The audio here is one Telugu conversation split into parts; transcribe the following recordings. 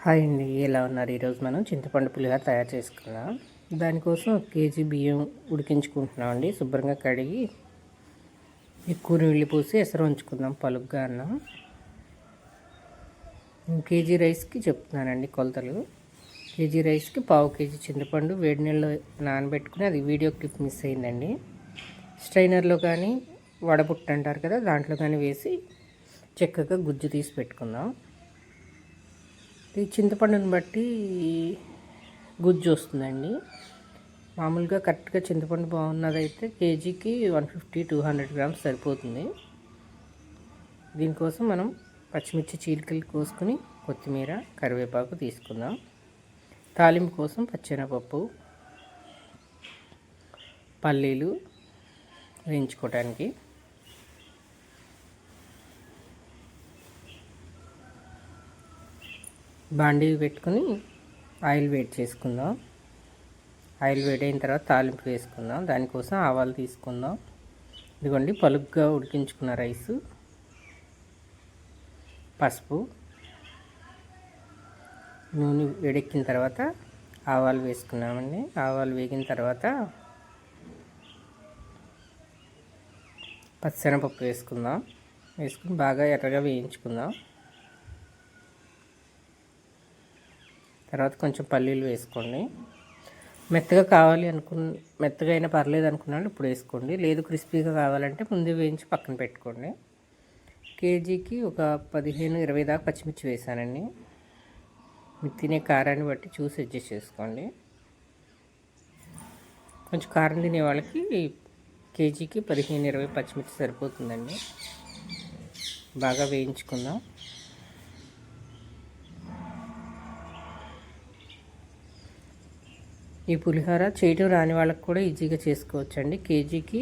హాయ్ అండి, ఎలా ఉన్నారు? ఈరోజు మనం చింతపండు పులిహోర తయారు చేసుకున్నాం. దానికోసం 1 కేజీ బియ్యం ఉడికించుకుంటున్నాం అండి. శుభ్రంగా కడిగి ఎక్కువ నీళ్ళు పోసి ఎసరు ఉంచుకుందాం పలుగ్గా అన్నం. కేజీ రైస్కి చెప్తున్నానండి కొలతలు. కేజీ రైస్కి 1/2 కేజీ చింతపండు వేడి నీళ్ళు నానబెట్టుకుని, అది వీడియో క్లిప్ మిస్ అయిందండి. స్ట్రైనర్లో కానీ వడబుట్ట అంటారు కదా, దాంట్లో కానీ వేసి చక్కగా గుజ్జు తీసి పెట్టుకుందాం. ఈ చింతపండుని బట్టి గుజ్జు వస్తుందండి. మామూలుగా కరెక్ట్గా చింతపండు బాగున్నదైతే కేజీకి 150-200 గ్రామ్స్ సరిపోతుంది. దీనికోసం మనం పచ్చిమిర్చి చీలికలు కోసుకుని కొత్తిమీర కరివేపాకు తీసుకుందాం. తాలింపు కోసం పచ్చెనపప్పు, పల్లీలు వేయించుకోవడానికి, బాండీ పెట్టుకుని ఆయిల్ వేడి చేసుకుందాం. ఆయిల్ వేడైన తర్వాత తాలింపు వేసుకుందాం. దానికోసం ఆవాలు తీసుకుందాం. ఇదిగోండి పలుగ్గా ఉడికించుకున్న రైసు, పసుపు, నూనె వేడెక్కిన తర్వాత ఆవాలు వేసుకున్నామండి. ఆవాలు వేగిన తర్వాత పచ్చెనపప్పు వేసుకుందాం. వేసుకుని బాగా ఎర్రగా వేయించుకుందాం. తర్వాత కొంచెం పల్లీలు వేసుకోండి. మెత్తగా కావాలి మెత్తగా అయినా పర్లేదు అనుకున్నాను ఇప్పుడు వేసుకోండి. లేదు క్రిస్పీగా కావాలంటే ముందే వేయించి పక్కన పెట్టుకోండి. కేజీకి ఒక 15-20 దాకా పచ్చిమిర్చి వేసానండి. మీరు తినే కారాన్ని బట్టి చూసి అడ్జస్ట్ చేసుకోండి. కొంచెం కారం తినే వాళ్ళకి కేజీకి 15-20 పచ్చిమిర్చి సరిపోతుందండి. బాగా వేయించుకుందాం. ఈ పులిహోర చేయటం రాని వాళ్ళకి కూడా ఈజీగా చేసుకోవచ్చండి. కేజీకి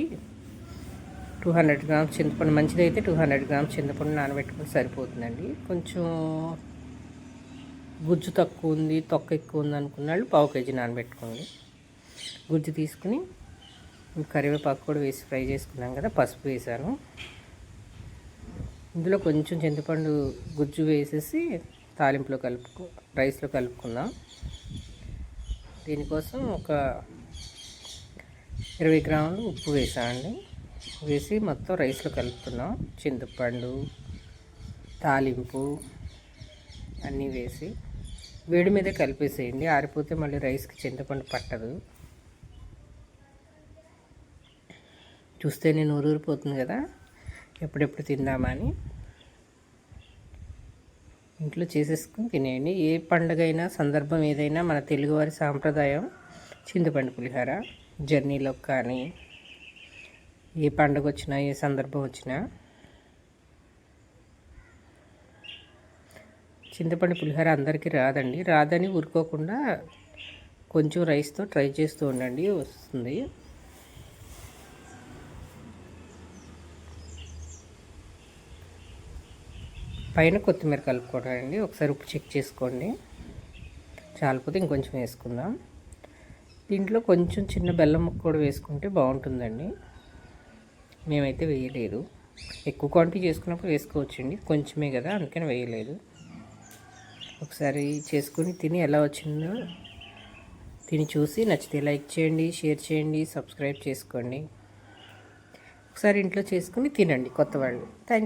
200 గ్రామ్స్ చింతపండు, మంచిదైతే 200 గ్రామ్స్ చింతపండు నానబెట్టుకుని సరిపోతుందండి. కొంచెం గుజ్జు తక్కువ ఉంది, తొక్క ఎక్కువ ఉంది అనుకున్న వాళ్ళు 1/2 కేజీ నానబెట్టుకోండి. గుజ్జు తీసుకుని కరివేపాకు కూడా వేసి ఫ్రై చేసుకున్నాం కదా, పసుపు వేసాను. ఇందులో కొంచెం చింతపండు గుజ్జు వేసేసి తాలింపులో రైస్లో కలుపుకుందాం. దీనికోసం ఒక 20 గ్రాములు ఉప్పు వేసామండి. వేసి మొత్తం రైస్లో కలుపుతున్నాం. చింతపండు, తాలింపు అన్నీ వేసి వేడి మీదే కలిపేసేయండి. ఆరిపోతే మళ్ళీ రైస్కి చింతపండు పట్టదు. చూస్తే నేను ఊరూరిపోతుంది కదా, ఎప్పుడెప్పుడు తిందామా అని. ఇంట్లో చేసేసుకుని తినేయండి. ఏ పండుగ అయినా, సందర్భం ఏదైనా, మన తెలుగువారి సాంప్రదాయం చింతపండు పులిహోర. జర్నీలో కానీ, ఏ పండుగ వచ్చినా, ఏ సందర్భం వచ్చినా చింతపండు పులిహోర అందరికీ రాదని ఊరుకోకుండా కొంచెం రైస్తో ట్రై చేస్తూ ఉండండి, వస్తుంది. పైన కొత్తిమీర కలుపుకోవడం. ఒకసారి ఉప్పు చెక్ చేసుకోండి, చాలిపోతే ఇంకొంచెం వేసుకుందాం. దీంట్లో కొంచెం చిన్న బెల్లం ముక్క కూడా వేసుకుంటే బాగుంటుందండి. మేమైతే వేయలేదు. ఎక్కువ క్వాంటిటీ చేసుకున్నప్పుడు వేసుకోవచ్చండి, కొంచెమే కదా అందుకని వేయలేదు. ఒకసారి చేసుకుని తిని ఎలా వచ్చిందో తిని చూసి నచ్చితే లైక్ చేయండి, షేర్ చేయండి, సబ్స్క్రైబ్ చేసుకోండి. ఒకసారి ఇంట్లో చేసుకుని తినండి కొత్త వాళ్ళు. Thank you.